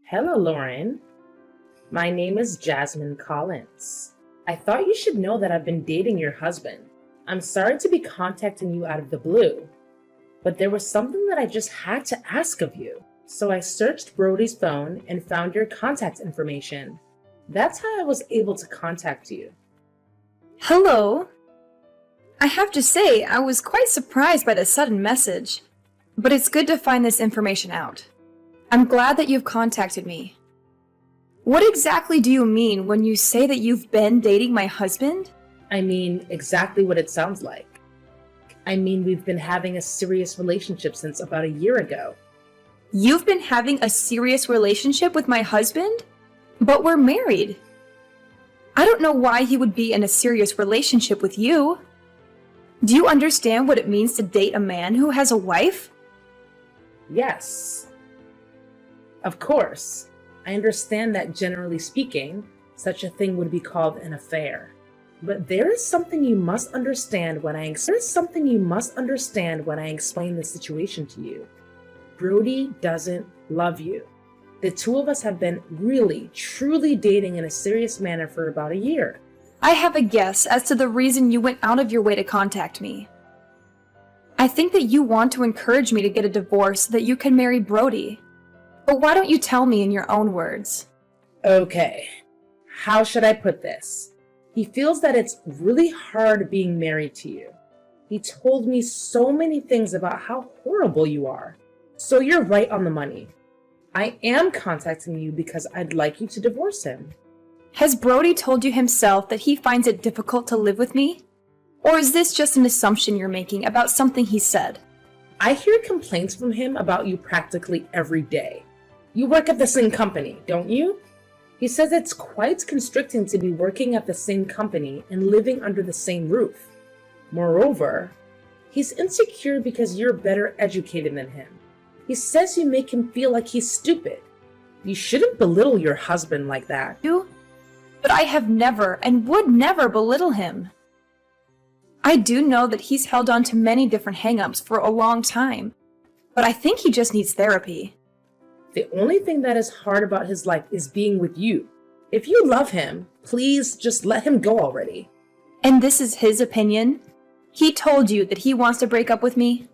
Hello, Lauren. My name is Jasmine Collins. I thought you should know that I've been dating your husband. I'm sorry to be contacting you out of the blue, but there was something that I just had to ask of you. So I searched Brody's phone and found your contact information. That's how I was able to contact you. Hello. I have to say, I was quite surprised by the sudden message, but it's good to find this information out. I'm glad that you've contacted me. What exactly do you mean when you say that you've been dating my husband? I mean exactly what it sounds like. I mean, we've been having a serious relationship since about a year ago. You've been having a serious relationship with my husband? But we're married. I don't know why he would be in a serious relationship with you. Do you understand what it means to date a man who has a wife? Yes. Of course. I understand that generally speaking, such a thing would be called an affair. But there is something you must understand when I explain the situation to you. Brody doesn't love you. The two of us have been really, truly dating in a serious manner for about a year. I have a guess as to the reason you went out of your way to contact me. I think that you want to encourage me to get a divorce so that you can marry Brody. But why don't you tell me in your own words? Okay, how should I put this? He feels that it's really hard being married to you. He told me so many things about how horrible you are. So you're right on the money. I am contacting you because I'd like you to divorce him. Has Brody told you himself that he finds it difficult to live with me? Or is this just an assumption you're making about something he said? I hear complaints from him about you practically every day. You work at the same company, don't you? He says it's quite constricting to be working at the same company and living under the same roof. Moreover, he's insecure because you're better educated than him. He says you make him feel like he's stupid. You shouldn't belittle your husband like that. But I have never and would never belittle him. I do know that he's held on to many different hang-ups for a long time, but I think he just needs therapy. The only thing that is hard about his life is being with you. If you love him, please just let him go already. And this is his opinion? He told you that he wants to break up with me?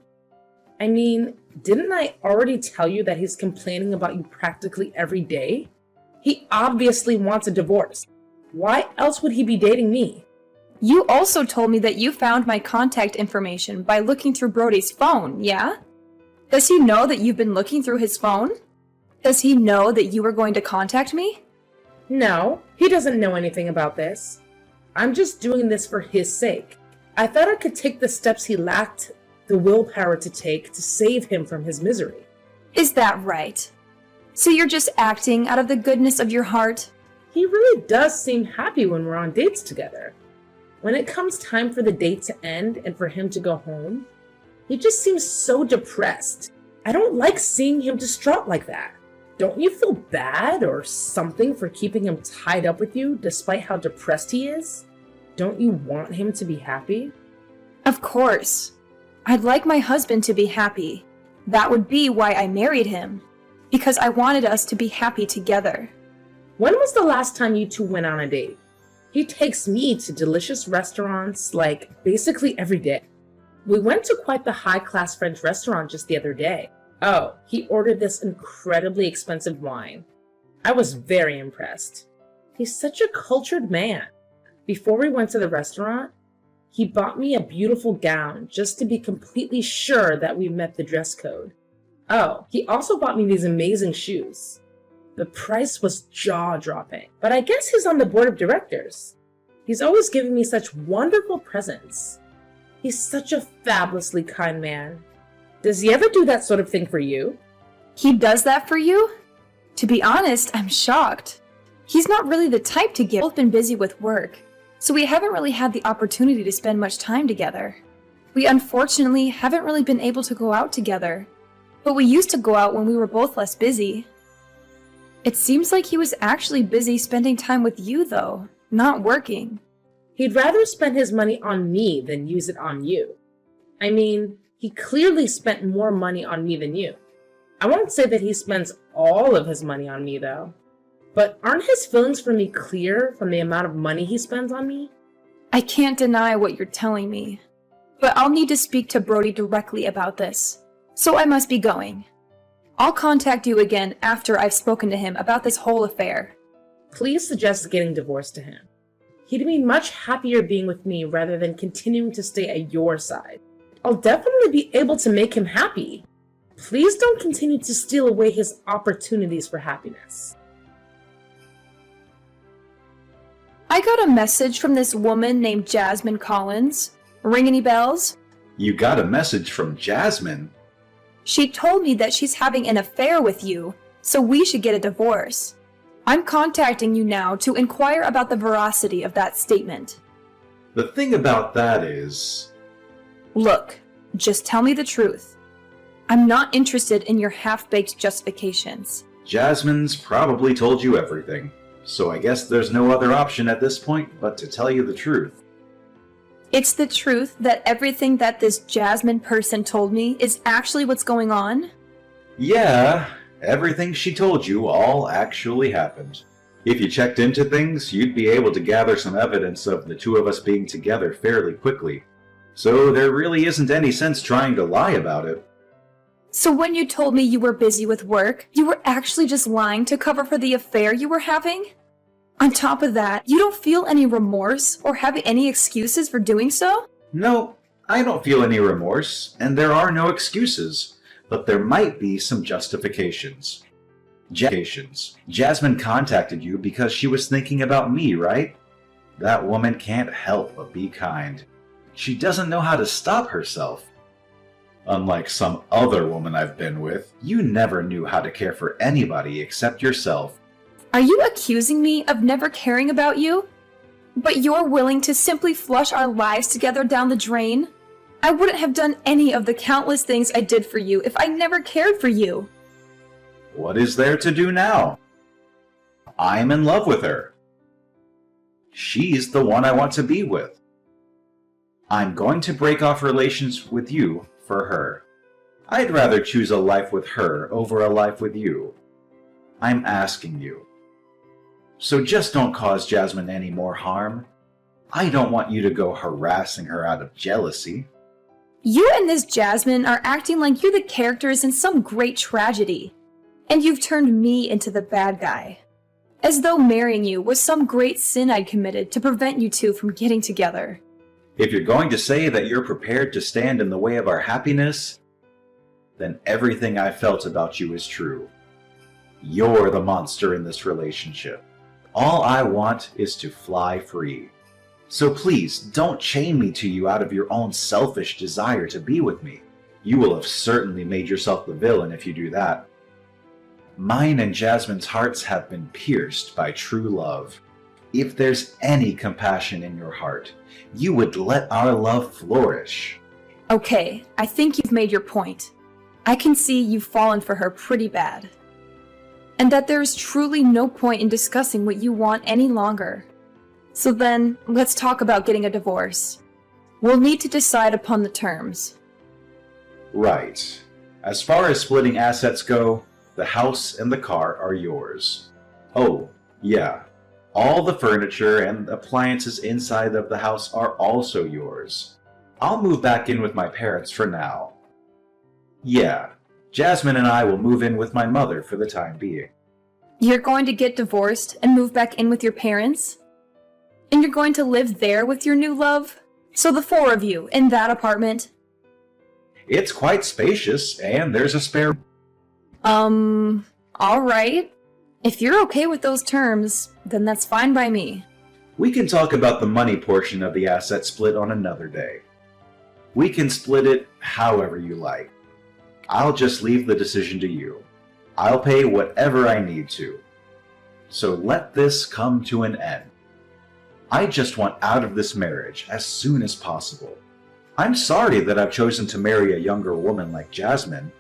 I mean, didn't I already tell you that he's complaining about you practically every day? He obviously wants a divorce. Why else would he be dating me? You also told me that you found my contact information by looking through Brody's phone, yeah? Does he know that you've been looking through his phone? Does he know that you were going to contact me? No, he doesn't know anything about this. I'm just doing this for his sake. I thought I could take the steps he lacked the willpower to take to save him from his misery. Is that right? So you're just acting out of the goodness of your heart? He really does seem happy when we're on dates together. When it comes time for the date to end and for him to go home, he just seems so depressed. I don't like seeing him distraught like that. Don't you feel bad or something for keeping him tied up with you despite how depressed he is? Don't you want him to be happy? Of course. I'd like my husband to be happy. That would be why I married him. Because I wanted us to be happy together. When was the last time you two went on a date? He takes me to delicious restaurants like basically every day. We went to quite the high-class French restaurant just the other day. Oh, he ordered this incredibly expensive wine. I was very impressed. He's such a cultured man. Before we went to the restaurant, he bought me a beautiful gown just to be completely sure that we met the dress code. Oh, he also bought me these amazing shoes. The price was jaw-dropping, but I guess he's on the board of directors. He's always giving me such wonderful presents. He's such a fabulously kind man. Does he ever do that sort of thing for you? He does that for you? To be honest, I'm shocked. He's not really the type to give. We've both been busy with work, so we haven't really had the opportunity to spend much time together. We unfortunately haven't really been able to go out together, but we used to go out when we were both less busy. It seems like he was actually busy spending time with you, though, not working. He'd rather spend his money on me than use it on you. I mean, he clearly spent more money on me than you. I won't say that he spends all of his money on me, though. But aren't his feelings for me clear from the amount of money he spends on me? I can't deny what you're telling me, but I'll need to speak to Brody directly about this. So I must be going. I'll contact you again after I've spoken to him about this whole affair. Please suggest getting divorced to him. He'd be much happier being with me rather than continuing to stay at your side. I'll definitely be able to make him happy. Please don't continue to steal away his opportunities for happiness. I got a message from this woman named Jasmine Collins. Ring any bells? You got a message from Jasmine? She told me that she's having an affair with you, so we should get a divorce. I'm contacting you now to inquire about the veracity of that statement. The thing about that is... Look, just tell me the truth. I'm not interested in your half-baked justifications. Jasmine's probably told you everything, so I guess there's no other option at this point but to tell you the truth. It's the truth that everything that this Jasmine person told me is actually what's going on? Yeah, everything she told you all actually happened. If you checked into things, you'd be able to gather some evidence of the two of us being together fairly quickly. So there really isn't any sense trying to lie about it. So when you told me you were busy with work, you were actually just lying to cover for the affair you were having? On top of that, you don't feel any remorse or have any excuses for doing so? No, I don't feel any remorse, and there are no excuses, but there might be some justifications. Jasmine contacted you because she was thinking about me, right? That woman can't help but be kind. She doesn't know how to stop herself. Unlike some other woman I've been with, you never knew how to care for anybody except yourself. Are you accusing me of never caring about you? But you're willing to simply flush our lives together down the drain? I wouldn't have done any of the countless things I did for you if I never cared for you. What is there to do now? I'm in love with her. She's the one I want to be with. I'm going to break off relations with you for her. I'd rather choose a life with her over a life with you. I'm asking you. So just don't cause Jasmine any more harm. I don't want you to go harassing her out of jealousy. You and this Jasmine are acting like you're the characters in some great tragedy. And you've turned me into the bad guy. As though marrying you was some great sin I'd committed to prevent you two from getting together. If you're going to say that you're prepared to stand in the way of our happiness, then everything I felt about you is true. You're the monster in this relationship. All I want is to fly free. So please, don't chain me to you out of your own selfish desire to be with me. You will have certainly made yourself the villain if you do that. Mine and Jasmine's hearts have been pierced by true love. If there's any compassion in your heart, you would let our love flourish. Okay, I think you've made your point. I can see you've fallen for her pretty bad. And that there is truly no point in discussing what you want any longer. So then, let's talk about getting a divorce. We'll need to decide upon the terms. Right. As far as splitting assets go, the house and the car are yours. Oh, yeah. All the furniture and appliances inside of the house are also yours. I'll move back in with my parents for now. Yeah, Jasmine and I will move in with my mother for the time being. You're going to get divorced and move back in with your parents? And you're going to live there with your new love? So the four of you in that apartment? It's quite spacious, and there's a spare... Alright. If you're okay with those terms, then that's fine by me. We can talk about the money portion of the asset split on another day. We can split it however you like. I'll just leave the decision to you. I'll pay whatever I need to. So let this come to an end. I just want out of this marriage as soon as possible. I'm sorry that I've chosen to marry a younger woman like Jasmine,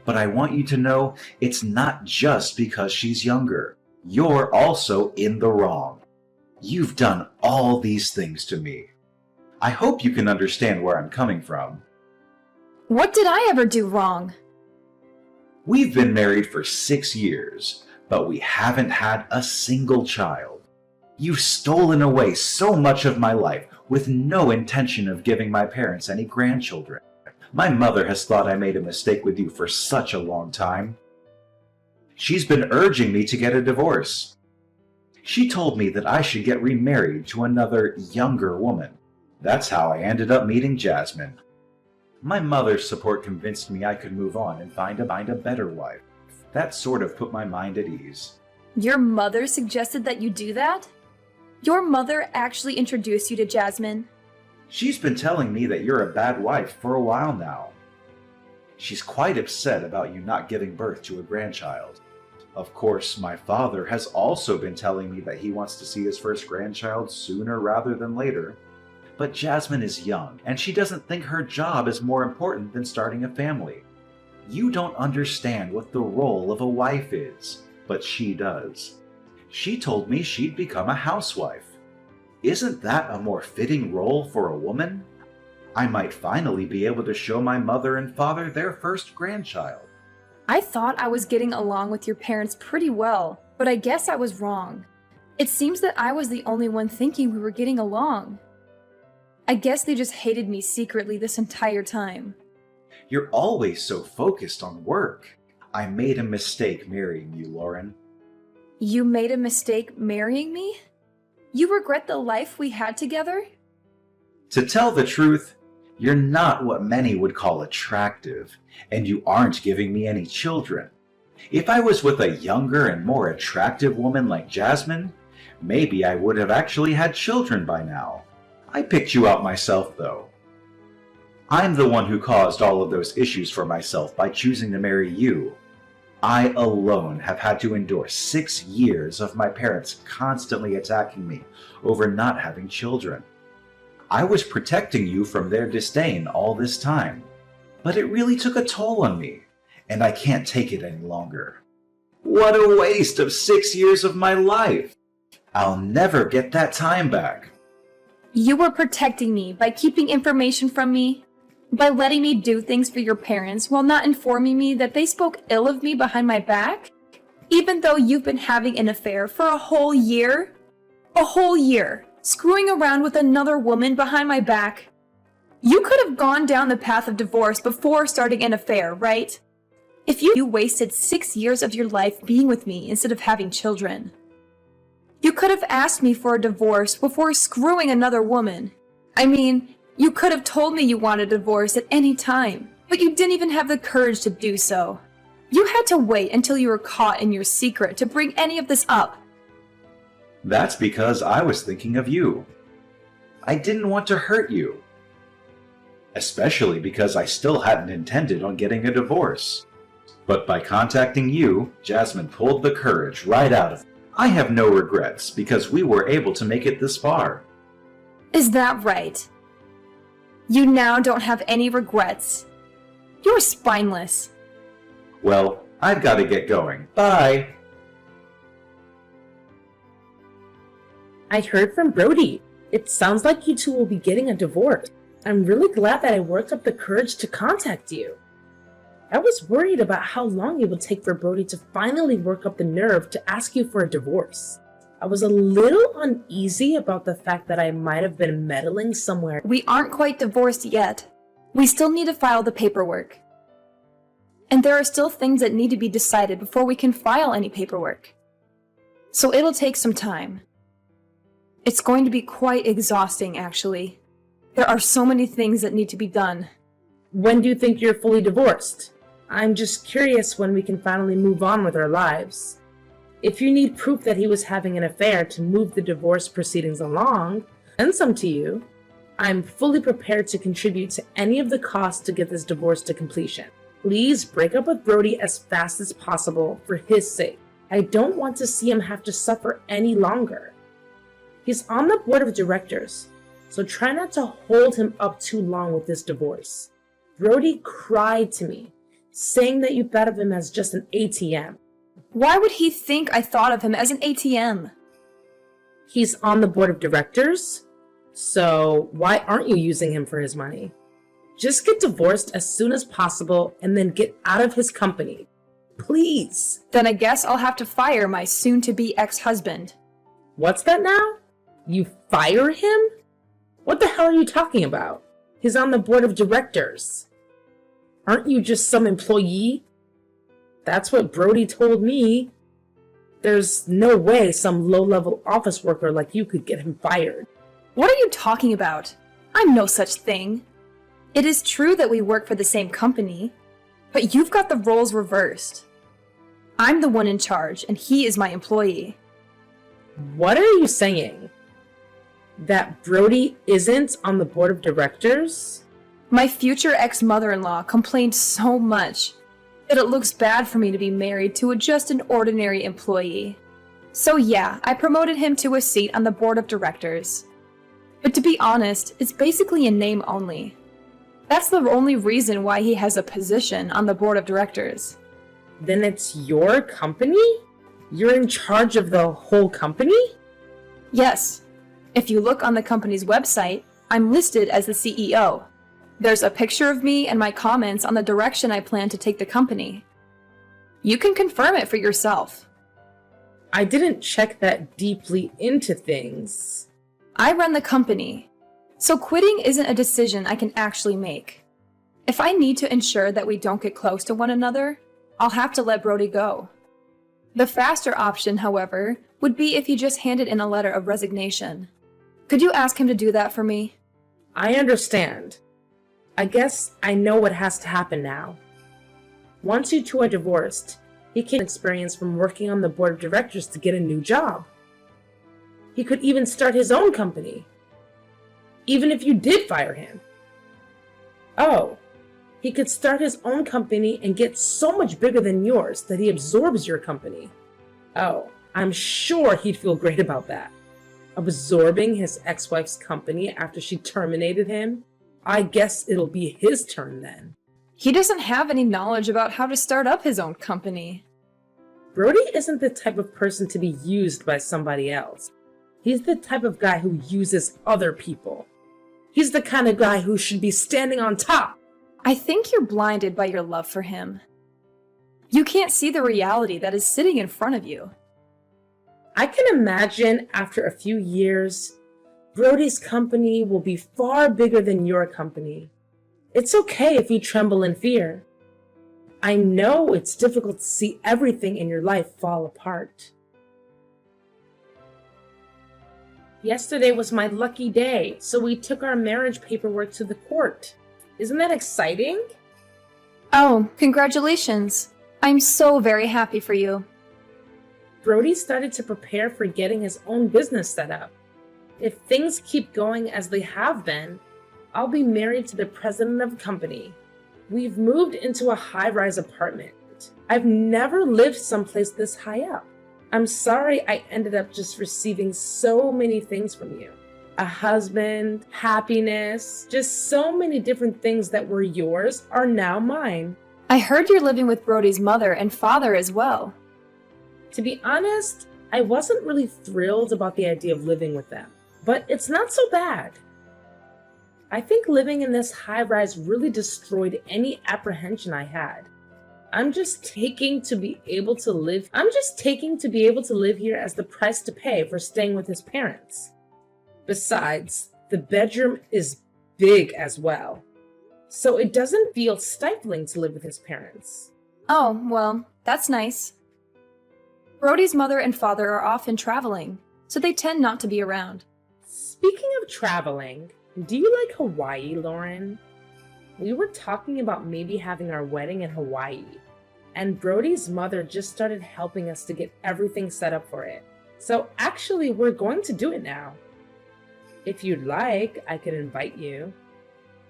but I want you to know it's not just because she's younger. You're also in the wrong. You've done all these things to me. I hope you can understand where I'm coming from. What did I ever do wrong? We've been married for 6 years, but we haven't had a single child. You've stolen away so much of my life with no intention of giving my parents any grandchildren. My mother has thought I made a mistake with you for such a long time. She's been urging me to get a divorce. She told me that I should get remarried to another, younger woman. That's how I ended up meeting Jasmine. My mother's support convinced me I could move on and find a better wife. That sort of put my mind at ease. Your mother suggested that you do that? Your mother actually introduced you to Jasmine? She's been telling me that you're a bad wife for a while now. She's quite upset about you not giving birth to a grandchild. Of course, my father has also been telling me that he wants to see his first grandchild sooner rather than later. But Jasmine is young, and she doesn't think her job is more important than starting a family. You don't understand what the role of a wife is, but she does. She told me she'd become a housewife. Isn't that a more fitting role for a woman? I might finally be able to show my mother and father their first grandchild. I thought I was getting along with your parents pretty well, but I guess I was wrong. It seems that I was the only one thinking we were getting along. I guess they just hated me secretly this entire time. You're always so focused on work. I made a mistake marrying you, Lauren. You made a mistake marrying me? You regret the life we had together? To tell the truth, you're not what many would call attractive, and you aren't giving me any children. If I was with a younger and more attractive woman like Jasmine, maybe I would have actually had children by now. I picked you out myself, though. I'm the one who caused all of those issues for myself by choosing to marry you. I alone have had to endure 6 years of my parents constantly attacking me over not having children. I was protecting you from their disdain all this time, but it really took a toll on me, and I can't take it any longer. What a waste of 6 years of my life! I'll never get that time back. You were protecting me by keeping information from me, by letting me do things for your parents while not informing me that they spoke ill of me behind my back? Even though you've been having an affair for a whole year? A whole year, screwing around with another woman behind my back? You could have gone down the path of divorce before starting an affair, right? If you wasted 6 years of your life being with me instead of having children. You could have asked me for a divorce before screwing another woman. I mean, you could have told me you wanted a divorce at any time, but you didn't even have the courage to do so. You had to wait until you were caught in your secret to bring any of this up. That's because I was thinking of you. I didn't want to hurt you. Especially because I still hadn't intended on getting a divorce. But by contacting you, Jasmine pulled the courage right out of me. I have no regrets because we were able to make it this far. Is that right? You now don't have any regrets. You're spineless. Well, I've got to get going. Bye! I heard from Brody. It sounds like you two will be getting a divorce. I'm really glad that I worked up the courage to contact you. I was worried about how long it would take for Brody to finally work up the nerve to ask you for a divorce. I was a little uneasy about the fact that I might have been meddling somewhere. We aren't quite divorced yet. We still need to file the paperwork. And there are still things that need to be decided before we can file any paperwork. So it'll take some time. It's going to be quite exhausting, actually. There are so many things that need to be done. When do you think you're fully divorced? I'm just curious when we can finally move on with our lives. If you need proof that he was having an affair to move the divorce proceedings along, send some to you. I'm fully prepared to contribute to any of the costs to get this divorce to completion. Please break up with Brody as fast as possible for his sake. I don't want to see him have to suffer any longer. He's on the board of directors, so try not to hold him up too long with this divorce. Brody cried to me, saying that you thought of him as just an ATM. Why would he think I thought of him as an ATM? He's on the board of directors, so why aren't you using him for his money? Just get divorced as soon as possible and then get out of his company. Please. Then I guess I'll have to fire my soon-to-be ex-husband. What's that now? You fire him? What the hell are you talking about? He's on the board of directors. Aren't you just some employee? That's what Brody told me. There's no way some low-level office worker like you could get him fired. What are you talking about? I'm no such thing. It is true that we work for the same company, but you've got the roles reversed. I'm the one in charge, and he is my employee. What are you saying? That Brody isn't on the board of directors? My future ex-mother-in-law complained so much that it looks bad for me to be married to just an ordinary employee. So yeah, I promoted him to a seat on the board of directors. But to be honest, it's basically in name only. That's the only reason why he has a position on the board of directors. Then it's your company? You're in charge of the whole company? Yes. If you look on the company's website, I'm listed as the CEO. There's a picture of me and my comments on the direction I plan to take the company. You can confirm it for yourself. I didn't check that deeply into things. I run the company, so quitting isn't a decision I can actually make. If I need to ensure that we don't get close to one another, I'll have to let Brody go. The faster option, however, would be if he just handed in a letter of resignation. Could you ask him to do that for me? I understand. I guess I know what has to happen now. Once you two are divorced, he can experience from working on the board of directors to get a new job. He could even start his own company. Even if you did fire him. Oh, he could start his own company and get so much bigger than yours that he absorbs your company. Oh, I'm sure he'd feel great about that. Absorbing his ex-wife's company after she terminated him? I guess it'll be his turn then. He doesn't have any knowledge about how to start up his own company. Brody isn't the type of person to be used by somebody else. He's the type of guy who uses other people. He's the kind of guy who should be standing on top. I think you're blinded by your love for him. You can't see the reality that is sitting in front of you. I can imagine after a few years, Brody's company will be far bigger than your company. It's okay if you tremble in fear. I know it's difficult to see everything in your life fall apart. Yesterday was my lucky day, so we took our marriage paperwork to the court. Isn't that exciting? Oh, congratulations. I'm so very happy for you. Brody started to prepare for getting his own business set up. If things keep going as they have been, I'll be married to the president of a company. We've moved into a high-rise apartment. I've never lived someplace this high up. I'm sorry I ended up just receiving so many things from you. A husband, happiness, just so many different things that were yours are now mine. I heard you're living with Brody's mother and father as well. To be honest, I wasn't really thrilled about the idea of living with them, but it's not so bad. I think living in this high-rise really destroyed any apprehension I had. I'm just taking to be able to live here as the price to pay for staying with his parents. Besides, the bedroom is big as well, so it doesn't feel stifling to live with his parents. Oh, well, that's nice. Brody's mother and father are often traveling, so they tend not to be around. Speaking of traveling, do you like Hawaii, Lauren? We were talking about maybe having our wedding in Hawaii, and Brody's mother just started helping us to get everything set up for it. So actually, we're going to do it now. If you'd like, I could invite you.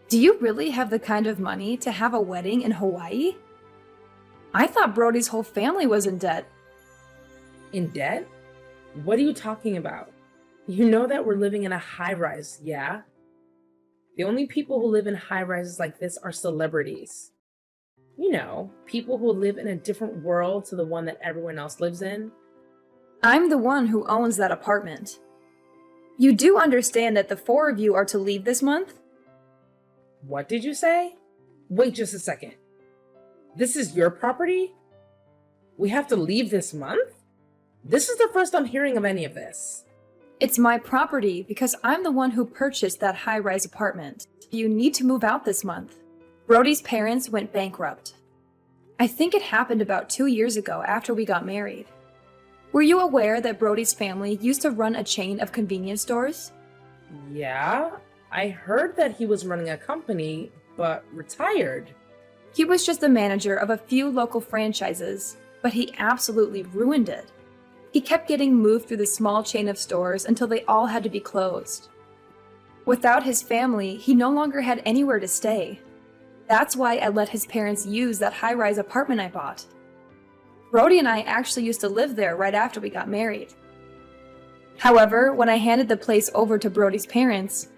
Do you really have the kind of money to have a wedding in Hawaii? I thought Brody's whole family was in debt. In debt? What are you talking about? You know that we're living in a high-rise, yeah? The only people who live in high-rises like this are celebrities. You know, people who live in a different world to the one that everyone else lives in. I'm the one who owns that apartment. You do understand that the four of you are to leave this month? What did you say? Wait just a second. This is your property? We have to leave this month? This is the first I'm hearing of any of this. It's my property because I'm the one who purchased that high-rise apartment. You need to move out this month. Brody's parents went bankrupt. I think it happened about 2 years ago after we got married. Were you aware that Brody's family used to run a chain of convenience stores? Yeah, I heard that he was running a company, but retired. He was just the manager of a few local franchises, but he absolutely ruined it. He kept getting moved through the small chain of stores until they all had to be closed. Without his family, he no longer had anywhere to stay. That's why I let his parents use that high-rise apartment I bought. Brody and I actually used to live there right after we got married. However, when I handed the place over to Brody's parents,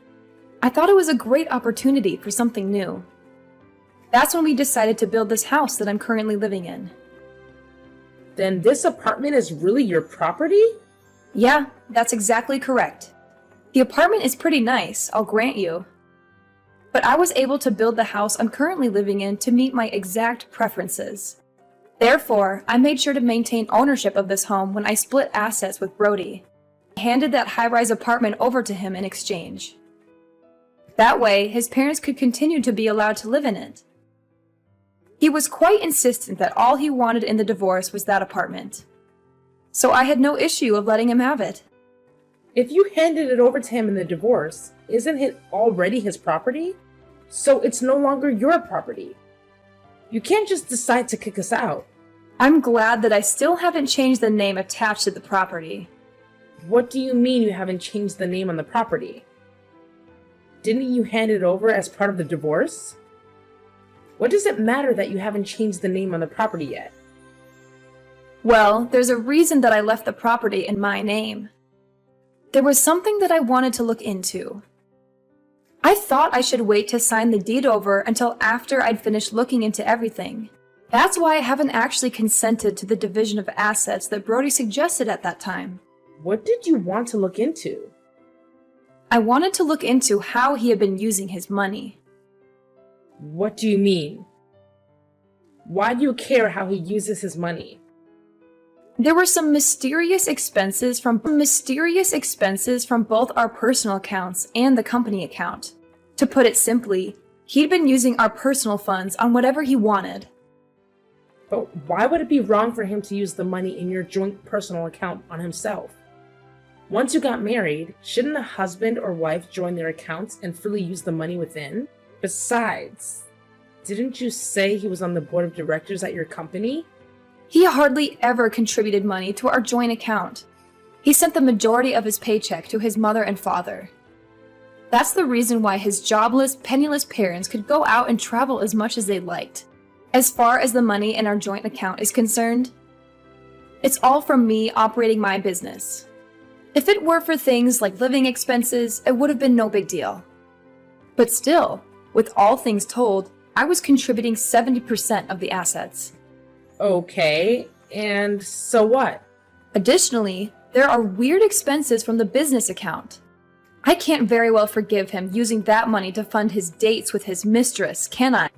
I thought it was a great opportunity for something new. That's when we decided to build this house that I'm currently living in. Then this apartment is really your property? Yeah, that's exactly correct. The apartment is pretty nice, I'll grant you. But I was able to build the house I'm currently living in to meet my exact preferences. Therefore, I made sure to maintain ownership of this home when I split assets with Brody. I handed that high-rise apartment over to him in exchange. That way, his parents could continue to be allowed to live in it. He was quite insistent that all he wanted in the divorce was that apartment. So I had no issue of letting him have it. If you handed it over to him in the divorce, isn't it already his property? So it's no longer your property. You can't just decide to kick us out. I'm glad that I still haven't changed the name attached to the property. What do you mean you haven't changed the name on the property? Didn't you hand it over as part of the divorce? What does it matter that you haven't changed the name on the property yet? Well, there's a reason that I left the property in my name. There was something that I wanted to look into. I thought I should wait to sign the deed over until after I'd finished looking into everything. That's why I haven't actually consented to the division of assets that Brody suggested at that time. What did you want to look into? I wanted to look into how he had been using his money. What do you mean? Why do you care how he uses his money? There were some mysterious expenses from both our personal accounts and the company account. To put it simply, he'd been using our personal funds on whatever he wanted. But why would it be wrong for him to use the money in your joint personal account on himself? Once you got married, shouldn't a husband or wife join their accounts and freely use the money within? Besides, didn't you say he was on the board of directors at your company? He hardly ever contributed money to our joint account. He sent the majority of his paycheck to his mother and father. That's the reason why his jobless, penniless parents could go out and travel as much as they liked. As far as the money in our joint account is concerned, it's all from me operating my business. If it were for things like living expenses, it would have been no big deal. But still, with all things told, I was contributing 70% of the assets. Okay, and so what? Additionally, there are weird expenses from the business account. I can't very well forgive him using that money to fund his dates with his mistress, can I?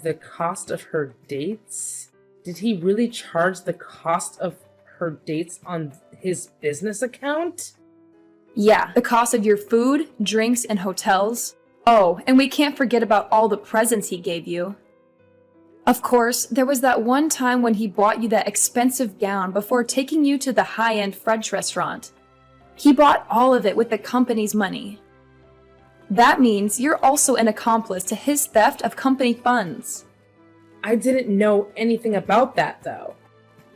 The cost of her dates? Did he really charge the cost of her dates on his business account? Yeah, the cost of your food, drinks, and hotels. Oh, and we can't forget about all the presents he gave you. Of course, there was that one time when he bought you that expensive gown before taking you to the high-end French restaurant. He bought all of it with the company's money. That means you're also an accomplice to his theft of company funds. I didn't know anything about that, though.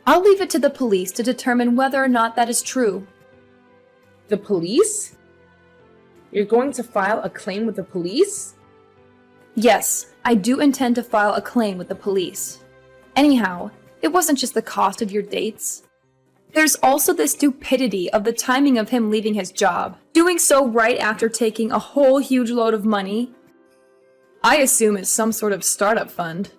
I'll leave it to the police to determine whether or not that is true. The police? You're going to file a claim with the police? Yes, I do intend to file a claim with the police. Anyhow, it wasn't just the cost of your dates. There's also the stupidity of the timing of him leaving his job, doing so right after taking a whole huge load of money. I assume it's some sort of startup fund.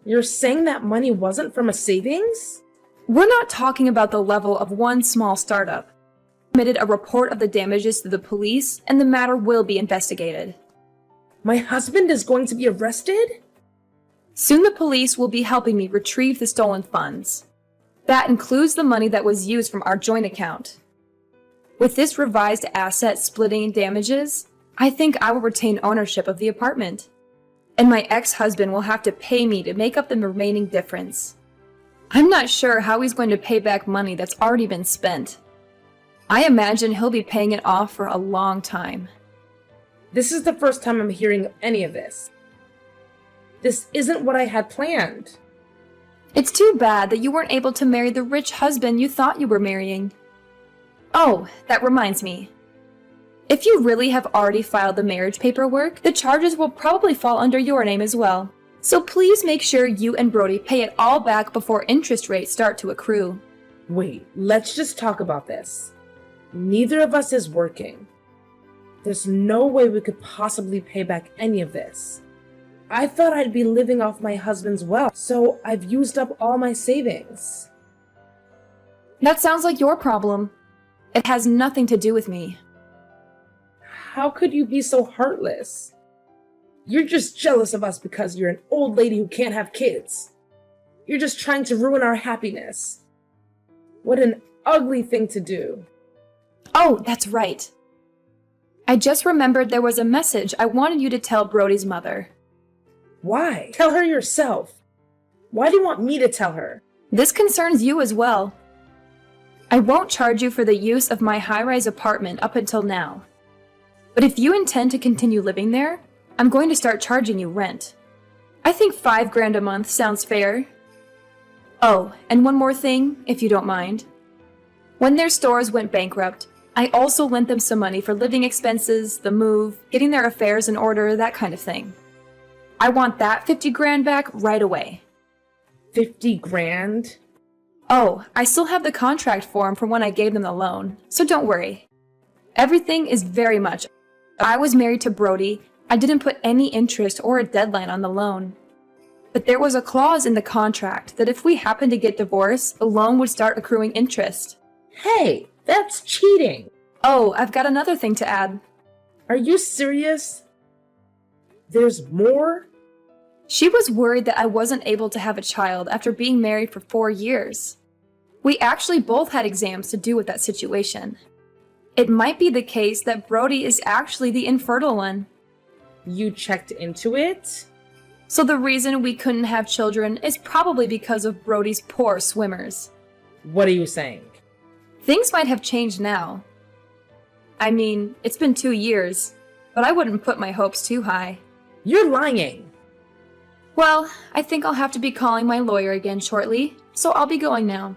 You're saying that money wasn't from a savings? We're not talking about the level of one small startup. I submitted a report of the damages to the police, and the matter will be investigated. My husband is going to be arrested? Soon the police will be helping me retrieve the stolen funds. That includes the money that was used from our joint account. With this revised asset splitting damages, I think I will retain ownership of the apartment. And my ex-husband will have to pay me to make up the remaining difference. I'm not sure how he's going to pay back money that's already been spent. I imagine he'll be paying it off for a long time. This is the first time I'm hearing of any of this. This isn't what I had planned. It's too bad that you weren't able to marry the rich husband you thought you were marrying. Oh, that reminds me. If you really have already filed the marriage paperwork, the charges will probably fall under your name as well. So please make sure you and Brody pay it all back before interest rates start to accrue. Wait, let's just talk about this. Neither of us is working. There's no way we could possibly pay back any of this. I thought I'd be living off my husband's wealth, so I've used up all my savings. That sounds like your problem. It has nothing to do with me. How could you be so heartless? You're just jealous of us because you're an old lady who can't have kids. You're just trying to ruin our happiness. What an ugly thing to do. Oh, that's right. I just remembered there was a message I wanted you to tell Brody's mother. Why? Tell her yourself. Why do you want me to tell her? This concerns you as well. I won't charge you for the use of my high-rise apartment up until now. But if you intend to continue living there, I'm going to start charging you rent. I think $5,000 a month sounds fair. Oh, and one more thing, if you don't mind. When their stores went bankrupt, I also lent them some money for living expenses, the move, getting their affairs in order, that kind of thing. I want that $50,000 back right away. 50 grand? Oh, I still have the contract form from when I gave them the loan, so don't worry. Everything is very much. I was married to Brody. I didn't put any interest or a deadline on the loan. But there was a clause in the contract that if we happened to get divorced, the loan would start accruing interest. Hey, that's cheating. Oh, I've got another thing to add. Are you serious? There's more? She was worried that I wasn't able to have a child after being married for 4 years. We actually both had exams to do with that situation. It might be the case that Brody is actually the infertile one. You checked into it? So the reason we couldn't have children is probably because of Brody's poor swimmers. What are you saying? Things might have changed now. I mean, it's been 2 years, but I wouldn't put my hopes too high. You're lying. Well, I think I'll have to be calling my lawyer again shortly, so I'll be going now.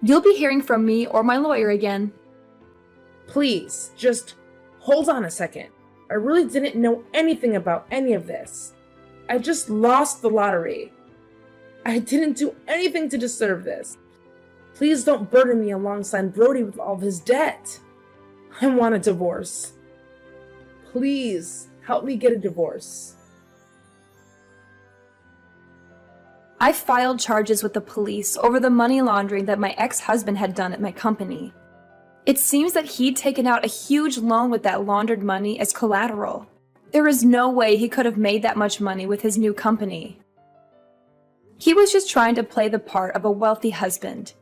You'll be hearing from me or my lawyer again. Please, just hold on a second. I really didn't know anything about any of this. I just lost the lottery. I didn't do anything to deserve this. Please don't burden me alongside Brody with all of his debt. I want a divorce. Please help me get a divorce. I filed charges with the police over the money laundering that my ex-husband had done at my company. It seems that he'd taken out a huge loan with that laundered money as collateral. There is no way he could have made that much money with his new company. He was just trying to play the part of a wealthy husband.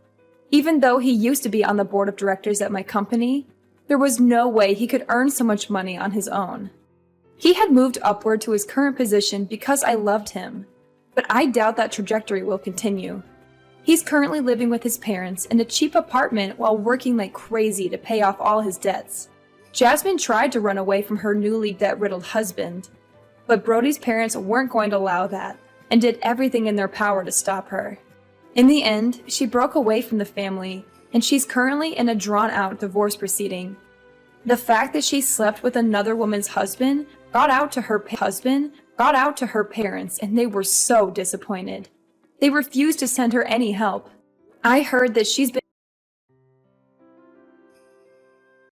Even though he used to be on the board of directors at my company, there was no way he could earn so much money on his own. He had moved upward to his current position because I loved him, but I doubt that trajectory will continue. He's currently living with his parents in a cheap apartment while working like crazy to pay off all his debts. Jasmine tried to run away from her newly debt-riddled husband, but Brody's parents weren't going to allow that and did everything in their power to stop her. In the end, she broke away from the family, and she's currently in a drawn-out divorce proceeding. The fact that she slept with another woman's husband got out to her parents, and they were so disappointed. They refused to send her any help. I heard that she's been